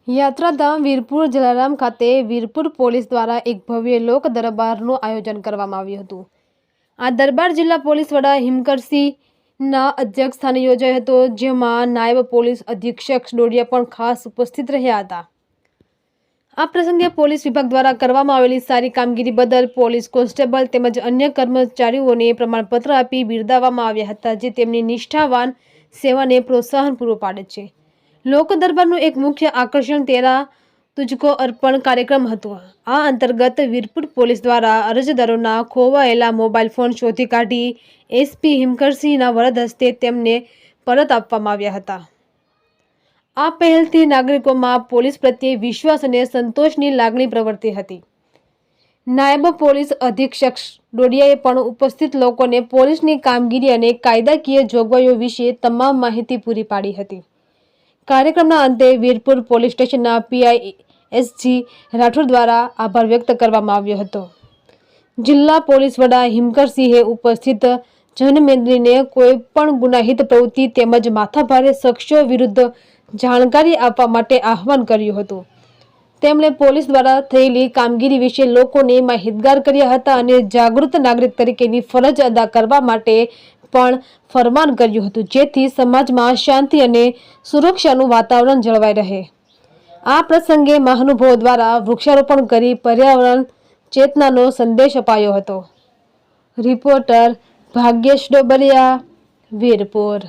યાત્રાધામ વીરપુર જલારામ ખાતે વીરપુર પોલીસ દ્વારા એક ભવ્ય લોક દરબારનું આયોજન કરવામાં આવ્યું હતું। આ દરબાર જિલ્લા પોલીસ વડા હિમકરસિંહના અધ્યક્ષસ્થાને યોજાયો હતો, જેમાં નાયબ પોલીસ અધિક્ષક ડોડિયા પણ ખાસ ઉપસ્થિત રહ્યા હતા। આ પ્રસંગે પોલીસ વિભાગ દ્વારા કરવામાં આવેલી સારી કામગીરી બદલ પોલીસ કોન્સ્ટેબલ તેમજ અન્ય કર્મચારીઓને પ્રમાણપત્ર આપી બિરદાવવામાં આવ્યા હતા, જે તેમની નિષ્ઠાવાન સેવાને પ્રોત્સાહન પૂરું પાડે છે। લોક દરબારનું એક મુખ્ય આકર્ષણ તેરા તુજકો અર્પણ કાર્યક્રમ હતો। આ અંતર્ગત વીરપુર પોલીસ દ્વારા અરજદારોના ખોવાયેલા મોબાઈલ ફોન શોધી કાઢી એસપી હિમકરસિંહના વરદ હસ્તે તેમને પરત આપવામાં આવ્યા હતા। આ પહેલથી નાગરિકોમાં પોલીસ પ્રત્યે વિશ્વાસ અને સંતોષની લાગણી પ્રવર્તી હતી। નાયબ પોલીસ અધિક્ષક ડોડિયાએ પણ ઉપસ્થિત લોકોને પોલીસની કામગીરી અને કાયદાકીય જોગવાઈઓ વિશે તમામ માહિતી પૂરી પાડી હતી। કાર્યક્રમના અંતે વીરપુર પોલીસ સ્ટેશનના પીઆઈ એસજી રાઠોડ દ્વારા આભાર વ્યક્ત કરવામાં આવ્યો હતો। જિલ્લા પોલીસ વડા હિમકરસિંહે ઉપસ્થિત જનમેદનીને કોઈ પણ ગુનાહિત પ્રવૃત્તિ તેમજ માથાભારે શખ્સો વિરુદ્ધ જાણકારી આપવા માટે આહવાન કર્યું હતું। તેમણે પોલીસ દ્વારા થયેલી કામગીરી વિશે લોકોને માહિતગાર કર્યા હતા અને જાગૃત નાગરિક તરીકેની ફરજ અદા કરવા માટે પણ ફરમાન કર્યું હતું, જેથી સમાજમાં શાંતિ અને સુરક્ષાનું વાતાવરણ જળવાઈ રહે। આ પ્રસંગે મહાનુભાવો દ્વારા વૃક્ષારોપણ કરી પર્યાવરણ ચેતનાનો સંદેશ અપાયો હતો। રિપોર્ટર ભાગ્યેશ ડોબરિયા, વીરપુર।